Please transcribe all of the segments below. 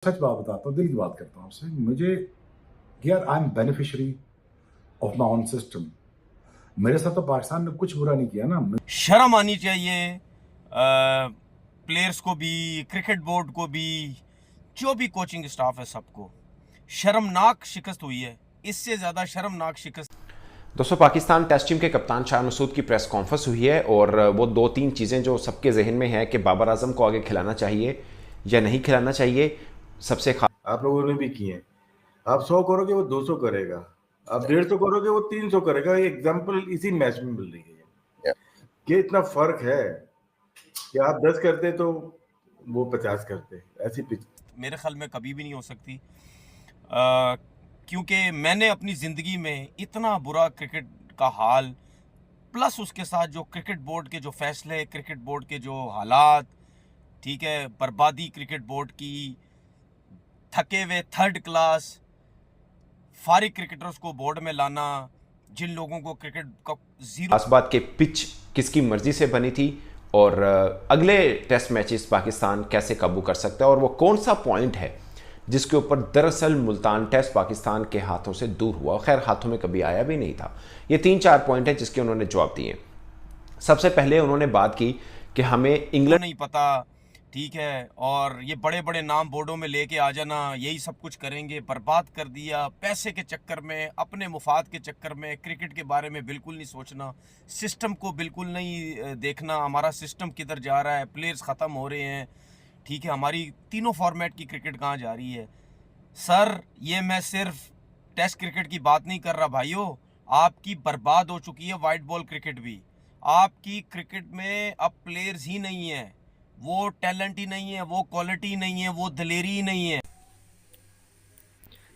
सच बात बताता हूँ, दिल की बात करता हूँ आपसे। मुझे यार I am beneficiary of my own system. मेरे साथ तो पाकिस्तान ने कुछ बुरा नहीं किया ना। शर्म आनी चाहिए प्लेयर्स को भी, क्रिकेट बोर्ड को भी, जो भी कोचिंग स्टाफ है सबको। शर्मनाक शिकस्त हुई है, इससे ज़्यादा शर्मनाक शिकस्त। दोस्तों, पाकिस्तान टेस्ट टीम के कप्तान शाह मसूद की प्रेस कॉन्फ्रेंस हुई है और वो दो तीन चीज़ें जो सबके जहन में है कि बाबर आजम को आगे खिलाना चाहिए या नहीं खिलाना चाहिए। सबसे खास आप लोगों ने भी किए। आप 100 करोगे वो 200 करेगा, आप 150 करोगे वो 300 करेगा। एग्जाम्पल इसी मैच में मिल रही है कि इतना फर्क है कि आप 10 करते तो वो 50 करते। ऐसी पिच मेरे ख्याल में कभी भी नहीं हो सकती, क्योंकि मैंने अपनी ज़िंदगी में इतना बुरा क्रिकेट का हाल, प्लस उसके साथ जो क्रिकेट बोर्ड के जो फैसले, क्रिकेट बोर्ड के जो हालात, ठीक है, बर्बादी क्रिकेट बोर्ड की, थके हुए थर्ड क्लास फारिग क्रिकेटर्स को बोर्ड में लाना, जिन लोगों को क्रिकेट का जीरो। बात के पिच किसकी मर्जी से बनी थी और अगले टेस्ट मैचेस पाकिस्तान कैसे काबू कर सकता है और वो कौन सा पॉइंट है जिसके ऊपर दरअसल मुल्तान टेस्ट पाकिस्तान के हाथों से दूर हुआ, खैर हाथों में कभी आया भी नहीं था। ये 3-4 पॉइंट है जिसके उन्होंने जवाब दिए। सबसे पहले उन्होंने बात की कि हमें इंग्लैंड नहीं पता, ठीक है, और ये बड़े बड़े नाम बोर्डों में लेके आ जाना, यही सब कुछ करेंगे। बर्बाद कर दिया पैसे के चक्कर में, अपने मुफाद के चक्कर में। क्रिकेट के बारे में बिल्कुल नहीं सोचना, सिस्टम को बिल्कुल नहीं देखना, हमारा सिस्टम किधर जा रहा है, प्लेयर्स ख़त्म हो रहे हैं, ठीक है, हमारी तीनों फॉर्मेट की क्रिकेट कहाँ जा रही है। सर, ये मैं सिर्फ टेस्ट क्रिकेट की बात नहीं कर रहा भाइयों, आपकी बर्बाद हो चुकी है वाइट बॉल क्रिकेट भी। आपकी क्रिकेट में अब प्लेयर्स ही नहीं है, वो टैलेंट ही नहीं है, वो क्वालिटी ही नहीं है, वो दिलेरी ही नहीं है।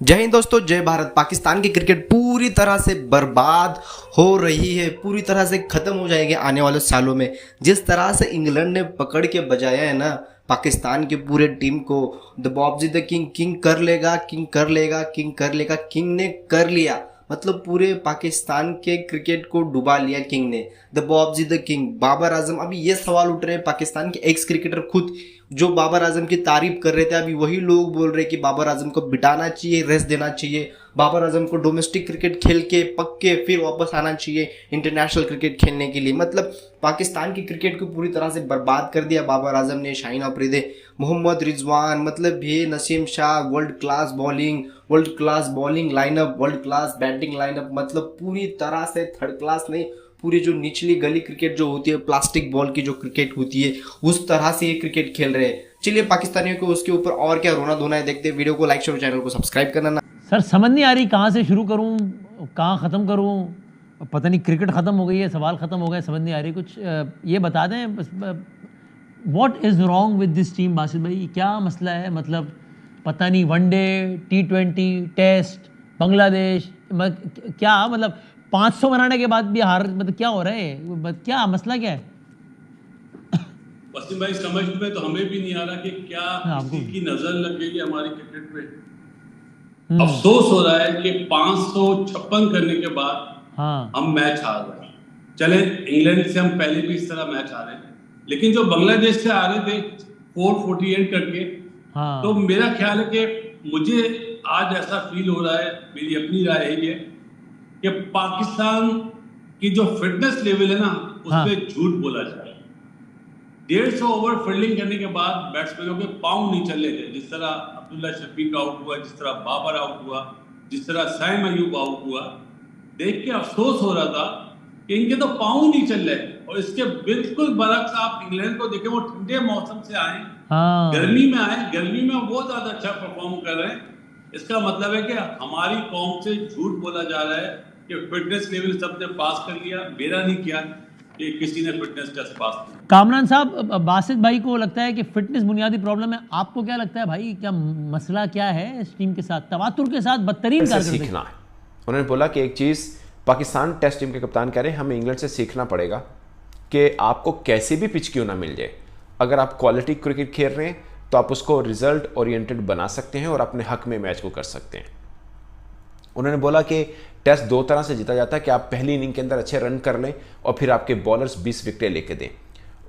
जय हिंद दोस्तों, जय भारत। पाकिस्तान की क्रिकेट पूरी तरह से बर्बाद हो रही है, पूरी तरह से खत्म हो जाएगी आने वाले सालों में। जिस तरह से इंग्लैंड ने पकड़ के बजाया है ना पाकिस्तान की पूरे टीम को, द बॉबजी द किंग, किंग कर लेगा, किंग कर लेगा, किंग कर लेगा, किंग ने कर लिया। मतलब पूरे पाकिस्तान के क्रिकेट को डुबा लिया किंग ने, द बॉबजी द किंग, बाबर आजम। अभी ये सवाल उठ रहे हैं पाकिस्तान के एक्स क्रिकेटर खुद जो बाबर आजम की तारीफ कर रहे थे, अभी वही लोग बोल रहे हैं कि बाबर आजम को बिठाना चाहिए, रेस्ट देना चाहिए, बाबर आजम को डोमेस्टिक क्रिकेट खेल के पक के फिर वापस आना चाहिए इंटरनेशनल क्रिकेट खेलने के लिए। मतलब पाकिस्तान की क्रिकेट को पूरी तरह से बर्बाद कर दिया बाबर आजम ने। शाहीन अफरीदी, मोहम्मद रिजवान, मतलब ये Naseem Shah, world class bowling lineup, world class batting lineup. मतलब पूरी तरह से थर्ड क्लास नहीं, पूरी जो निचली गली क्रिकेट जो होती है, प्लास्टिक बॉल की जो क्रिकेट होती है, उस तरह से ये क्रिकेट खेल रहे हैं। चलिए पाकिस्तानियों को उसके ऊपर और क्या रोना धोना है, देखते हैं। वीडियो को लाइक शेयर, चैनल को सब्सक्राइब करना ना। सर समझ नहीं आ रही कहाँ से शुरू करूँ, कहाँ ख़त्म करूँ। पता नहीं, क्रिकेट ख़त्म हो गई है, सवाल ख़त्म हो गए, समझ नहीं आ रही कुछ। ये बता दें बस, what is wrong with this team Basit भाई, क्या मसला है। मतलब पता नहीं, वनडे, T20, टेस्ट, बांग्लादेश, क्या मतलब 500 बनाने के बाद भी हार, मतलब क्या हो रहा है, क्या मसला क्या है। वसीम भाई, समझ में तो हमें भी नहीं आ रहा कि क्या किसी की नजर लग गई है हमारी क्रिकेट पे। अफसोस हो रहा है कि 556 करने के बाद हम मैच हार रहे हैं। चले, इंग्लैंड से हम पहले भी इस तरह मैच हारे, लेकिन जो बांग्लादेश से आ रहे थे 448 करके, तो मेरा ख्याल है कि मुझे आज ऐसा फील हो रहा है, मेरी अपनी राय यही है कि पाकिस्तान की जो फिटनेस लेवल है ना, उसमें झूठ बोला जा रहा है। 150 ओवर फील्डिंग करने के बाद बैट्समैनों के पाँव नहीं चल रहे थे। जिस तरह अब्दुल्ला शफीक आउट हुआ, जिस तरह बाबर आउट हुआ, जिस तरह सैम अयूब आउट हुआ, देख के अफसोस हो रहा था कि इनके तो पाँव नहीं चल रहे। और इसके बिल्कुल बरक्स आप इंग्लैंड को देखें, वो ठंडे मौसम से आए, गर्मी में आए, गर्मी में वो ज्यादा अच्छा परफॉर्म कर रहे हैं। इसका मतलब है कि हमारी कौम से झूठ बोला जा रहा है कि फिटनेस लेवल सबने पास कर लिया। मेरा नहीं किया कि किसी ने फिटनेस टेस्ट पास किया। कामरान साहब, बासित भाई को लगता है कि फिटनेस बुनियादी प्रॉब्लम है, आपको क्या लगता है भाई, क्या मसला क्या है इस टीम के साथ, तवातुर के साथ बदतरीन कारकर्दगी सीखना है। उन्होंने बोला कि एक चीज़ पाकिस्तान टेस्ट टीम के कप्तान कह रहे हैं, हमें इंग्लैंड से सीखना पड़ेगा कि आपको कैसी भी पिच क्यों ना मिल जाए, अगर आप क्वालिटी क्रिकेट खेल रहे हैं तो आप उसको रिजल्ट ओरिएंटेड बना सकते हैं और अपने हक में मैच को कर सकते हैं। उन्होंने बोला कि टेस्ट दो तरह से जीता जाता है कि आप पहली इनिंग के अंदर अच्छे रन कर लें और फिर आपके बॉलर्स 20 विकेटें लेके दें।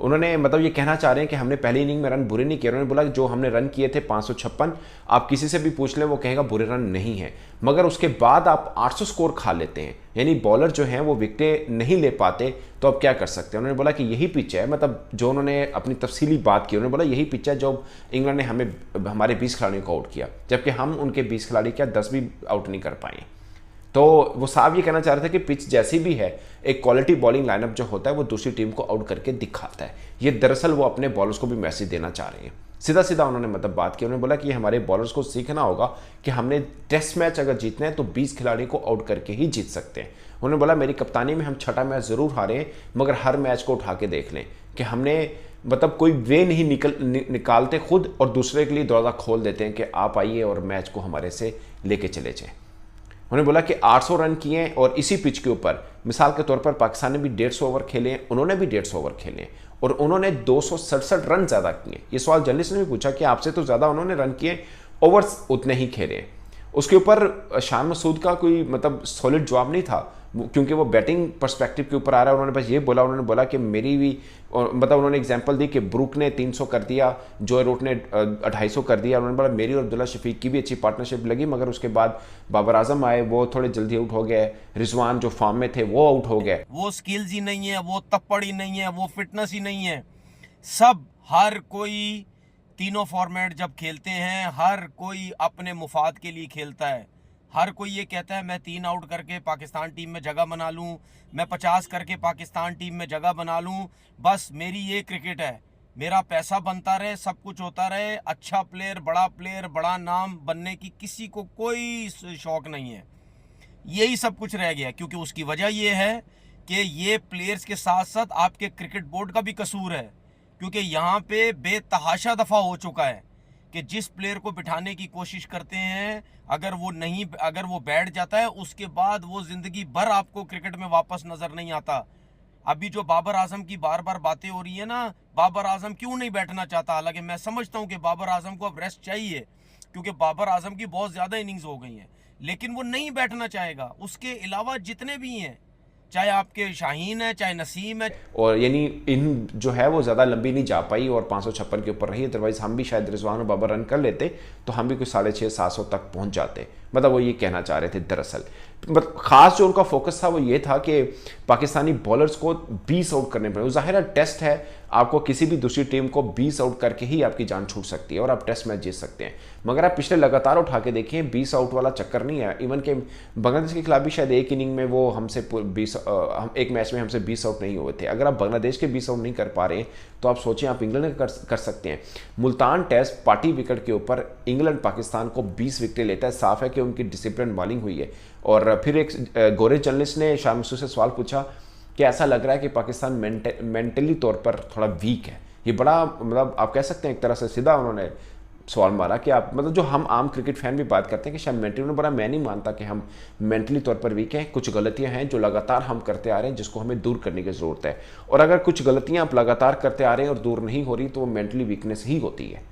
उन्होंने मतलब ये कहना चाह रहे हैं कि हमने पहली इनिंग में रन बुरे नहीं किए। उन्होंने बोला जो हमने रन किए थे 556, आप किसी से भी पूछ लें वो कहेगा बुरे रन नहीं है, मगर उसके बाद आप 800 स्कोर खा लेते हैं, यानी बॉलर जो हैं वो विकेटें नहीं ले पाते, तो अब क्या कर सकते हैं। उन्होंने बोला कि यही पिच है, मतलब जो उन्होंने अपनी तफसीली बात की, उन्होंने बोला यही पिच है जो इंग्लैंड ने हमारे 20 खिलाड़ियों को आउट किया, जबकि हम उनके 20 खिलाड़ी क्या 10 भी आउट नहीं कर पाए। तो वो साहब ये कहना चाह रहे थे कि पिच जैसी भी है, एक क्वालिटी बॉलिंग लाइनअप जो होता है वो दूसरी टीम को आउट करके दिखाता है। ये दरअसल वो अपने बॉलर्स को भी मैसेज देना चाह रहे हैं। सीधा सीधा उन्होंने मतलब बात की। उन्होंने बोला कि हमारे बॉलर्स को सीखना होगा कि हमने टेस्ट मैच अगर जीतना है तो 20 खिलाड़ी को आउट करके ही जीत सकते हैं। उन्होंने बोला मेरी कप्तानी में हम छठा मैच ज़रूर हारे, मगर हर मैच को उठा के देख लें कि हमने मतलब कोई वे नहीं निकालते खुद और दूसरे के लिए दरवाज़ा खोल देते हैं कि आप आइए और मैच को हमारे से लेके चले जाएं। उन्होंने बोला कि 800 रन किए और इसी पिच के ऊपर मिसाल के तौर पर पाकिस्तान ने भी 150 ओवर खेले, उन्होंने भी 150 ओवर खेले और उन्होंने 267 रन ज़्यादा किए। ये सवाल जर्नलिस्ट ने भी पूछा कि आपसे तो ज़्यादा उन्होंने रन किए, ओवर्स उतने ही खेले। उसके ऊपर शान मसूद का कोई मतलब सॉलिड जवाब नहीं था, क्योंकि वो बैटिंग पर्सपेक्टिव के ऊपर आ रहा है। उन्होंने बस ये बोला, उन्होंने बोला कि मेरी भी मतलब उन्होंने एग्जांपल दी कि ब्रूक ने 300 कर दिया, जॉय रूट ने 250 कर दिया। उन्होंने बोला मेरी और अब्दुल्ला शफीक की भी अच्छी पार्टनरशिप लगी, मगर उसके बाद बाबर आजम आए, वो थोड़े जल्दी आउट हो गए, रिजवान जो फॉर्म में थे वो आउट हो गए। वो स्किल्स ही नहीं है, वो तप्पड़ ही नहीं है, वो फिटनेस ही नहीं है। सब हर कोई तीनों फॉर्मेट जब खेलते हैं, हर कोई अपने मुफाद के लिए खेलता है। हर कोई ये कहता है मैं 3 आउट करके पाकिस्तान टीम में जगह बना लूं, मैं 50 करके पाकिस्तान टीम में जगह बना लूं, बस मेरी ये क्रिकेट है, मेरा पैसा बनता रहे, सब कुछ होता रहे, अच्छा प्लेयर, बड़ा नाम बनने की किसी को कोई शौक नहीं है। यही सब कुछ रह गया, क्योंकि उसकी वजह ये है कि ये प्लेयर्स के साथ साथ आपके क्रिकेट बोर्ड का भी कसूर है, क्योंकि यहाँ पे बेतहाशा दफ़ा हो चुका है कि जिस प्लेयर को बिठाने की कोशिश करते हैं, अगर वो बैठ जाता है, उसके बाद वो ज़िंदगी भर आपको क्रिकेट में वापस नज़र नहीं आता। अभी जो बाबर आजम की बार बार बातें हो रही है ना, बाबर आजम क्यों नहीं बैठना चाहता, हालांकि मैं समझता हूँ कि बाबर आजम को अब रेस्ट चाहिए, क्योंकि बाबर आजम की बहुत ज़्यादा इनिंग्स हो गई हैं, लेकिन वो नहीं बैठना चाहेगा। उसके अलावा जितने भी हैं, चाहे आपके शाहीन है, चाहे नसीम है, और यानी इन जो है वो ज़्यादा लंबी नहीं जा पाई और 556 के ऊपर रही। अदरवाइज हम भी शायद रिजवान और बाबर रन कर लेते तो हम भी कुछ 650-700 तक पहुंच जाते। मतलब वो ये कहना चाह रहे थे दरअसल। मतलब खास जो उनका फोकस था वो ये था कि पाकिस्तानी बॉलर्स को 20 आउट करने पड़े। ज़ाहिर है टेस्ट है, आपको किसी भी दूसरी टीम को 20 आउट करके ही आपकी जान छूट सकती है और आप टेस्ट मैच जीत सकते हैं। मगर आप पिछले लगातार उठा के देखिए 20 आउट वाला चक्कर नहीं है। इवन के बांग्लादेश के खिलाफ भी शायद एक इनिंग में वो हमसे एक मैच में हमसे 20 आउट नहीं हुए थे। अगर आप बांग्लादेश के 20 आउट नहीं कर पा रहे हैं तो आप सोचें आप इंग्लैंड कर सकते हैं। मुल्तान टेस्ट पार्टी विकेट के ऊपर इंग्लैंड पाकिस्तान को 20 विकेटें लेता है। साफ है कि उनकी डिसिप्लिन बॉलिंग हुई है। और फिर एक गोरे जर्नलिस्ट ने शान मसूद से सवाल पूछा कि ऐसा लग रहा है कि पाकिस्तान मेंटली तौर पर थोड़ा वीक है। ये बड़ा मतलब आप कह सकते हैं एक तरह से सीधा उन्होंने सवाल मारा कि आप मतलब जो हम आम क्रिकेट फैन भी बात करते हैं कि शायद मेंटली, उन्होंने बोला मैं नहीं मानता कि हम मेंटली तौर पर वीक हैं। कुछ गलतियां हैं जो लगातार हम करते आ रहे हैं, जिसको हमें दूर करने की ज़रूरत है। और अगर कुछ गलतियां आप लगातार करते आ रहे हैं और दूर नहीं हो रही तो वो मेंटली वीकनेस ही होती है।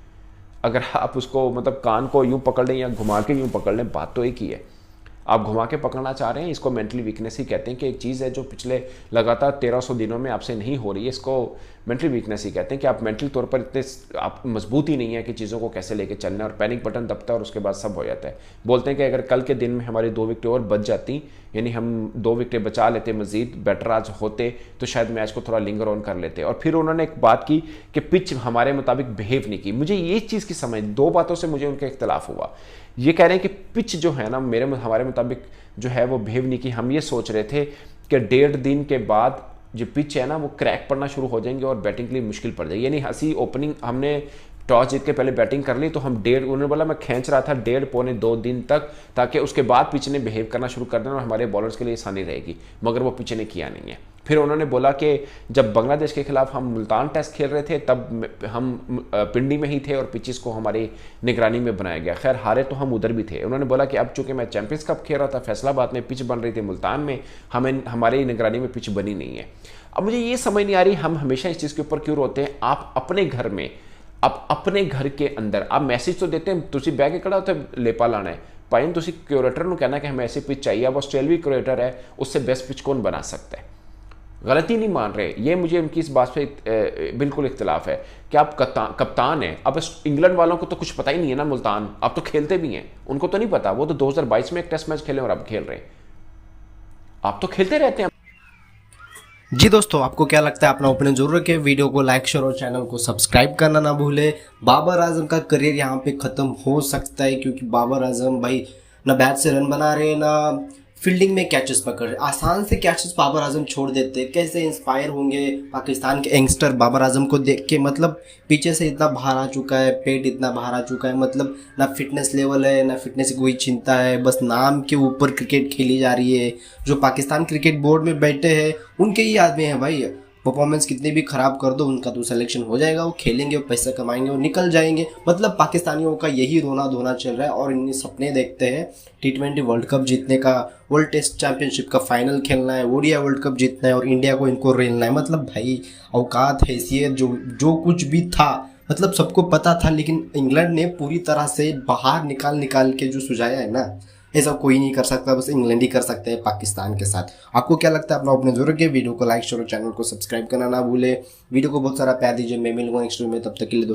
अगर आप उसको मतलब कान को यूँ पकड़ लें या घुमा के यूँ पकड़ लें, बात तो एक ही है। आप घुमा के पकड़ना चाह रहे हैं, इसको मेंटली वीकनेस ही कहते हैं कि एक चीज़ है जो पिछले लगातार 1300 दिनों में आपसे नहीं हो रही है, इसको मेंटली वीकनेस ही कहते हैं कि आप मेंटली तौर पर इतने आप मजबूत ही नहीं है कि चीज़ों को कैसे लेके चलना है। और पैनिक बटन दबता है और उसके बाद सब हो जाता है। बोलते हैं कि अगर कल के दिन में हमारी 2 विकेटें और बच जाती, यानी हम 2 विकेटें बचा लेते, मजीद बेटर आज होते तो शायद मैच को थोड़ा लिंगर ऑन कर लेते। और फिर उन्होंने एक बात की कि पिच हमारे मुताबिक बिहेव नहीं की। मुझे ये चीज़ की समझ, 2 बातों से मुझे उनका इख्तलाफ हुआ। ये कह रहे हैं कि पिच जो है ना हमारे मुताबिक जो है वो बिहेव नहीं की। हम ये सोच रहे थे कि 1.5 दिन के बाद जो पिच है ना वो क्रैक पड़ना शुरू हो जाएंगे और बैटिंग के लिए मुश्किल पड़ जाएगी। यानी हंसी ओपनिंग हमने टॉस जीत के पहले बैटिंग कर ली तो हम उन्होंने बोला मैं खींच रहा था 1.5-2 दिन तक, ताकि उसके बाद पिच ने बिहेव करना शुरू कर देना और हमारे बॉलर्स के लिए आसानी रहेगी। मगर वो पिच ने किया नहीं है। फिर उन्होंने बोला कि जब बांग्लादेश के खिलाफ हम मुल्तान टेस्ट खेल रहे थे तब हम पिंडी में ही थे और पिचेस को हमारी निगरानी में बनाया गया। खैर हारे तो हम उधर भी थे। उन्होंने बोला कि अब चूंकि मैं चैंपियंस कप खेल रहा था, फैसलाबाद में पिच बन रही थी, मुल्तान में हमारी निगरानी में पिच बनी नहीं है। अब मुझे ये समझ नहीं आ रही हम हमेशा इस चीज़ के ऊपर क्यों रोते हैं। आप अपने घर में, आप अपने घर के अंदर आप मैसेज तो देते हैं, तुसी बह के खड़ा उत्थे लेपा लाना है भाई, तुसी क्यूरेटर को कहना कि हमें ऐसी पिच चाहिए। अब ऑस्ट्रेलियाई क्यूरेटर है, उससे बेस्ट पिच कौन बना सकता है। गलती नहीं मान रहे। ये मुझे उनकी इस बात पे बिल्कुल इख्तिलाफ है कि आप कप्तान हैं। अब इंग्लैंड वालों को तो कुछ पता ही नहीं है ना, मुल्तान आप तो खेलते भी हैं, उनको तो नहीं पता, वो तो 2022 में एक टेस्ट मैच खेले और अब खेल रहे हैं, आप तो खेलते रहते हैं। जी दोस्तों, आपको क्या लगता है? अपना ओपिनियन जरूर रखें, वीडियो को लाइक शेयर और चैनल को सब्सक्राइब करना ना भूले। बाबर आजम का करियर यहाँ पे खत्म हो सकता है, क्योंकि बाबर आजम भाई ना बैट से रन बना रहे ना फील्डिंग में कैचेस पकड़ रहे। आसान से कैचेस बाबर आजम छोड़ देते, कैसे इंस्पायर होंगे पाकिस्तान के यंगस्टर बाबर आजम को देख के। मतलब पीछे से इतना बाहर आ चुका है, पेट इतना बाहर आ चुका है, मतलब ना फिटनेस लेवल है ना फिटनेस की कोई चिंता है, बस नाम के ऊपर क्रिकेट खेली जा रही है। जो पाकिस्तान क्रिकेट बोर्ड में बैठे हैं उनके ही याद में है भाई, परफॉर्मेंस कितनी भी खराब कर दो उनका तो सिलेक्शन हो जाएगा, वो खेलेंगे, वो पैसा कमाएंगे, वो निकल जाएंगे। मतलब पाकिस्तानियों का यही रोना धोना चल रहा है और इन्हें सपने देखते हैं T20 वर्ल्ड कप जीतने का, वर्ल्ड टेस्ट चैंपियनशिप का फाइनल खेलना है, ओडीआई वर्ल्ड कप जीतना है और इंडिया को इनको रेलना है। मतलब भाई औकात हैसियत जो कुछ भी था, मतलब सबको पता था, लेकिन इंग्लैंड ने पूरी तरह से बाहर निकाल के जो सुझाया है ना, ऐसा कोई नहीं कर सकता, बस इंग्लैंड ही कर सकते हैं पाकिस्तान के साथ। आपको क्या लगता है? अपना अपने जरूर के वीडियो को लाइक शेयर और चैनल को सब्सक्राइब करना ना भूले। वीडियो को बहुत सारा प्यार दीजिए। मैं मिलूंगा नेक्स्ट वीडियो में, तब तक के लिए दोस्तों।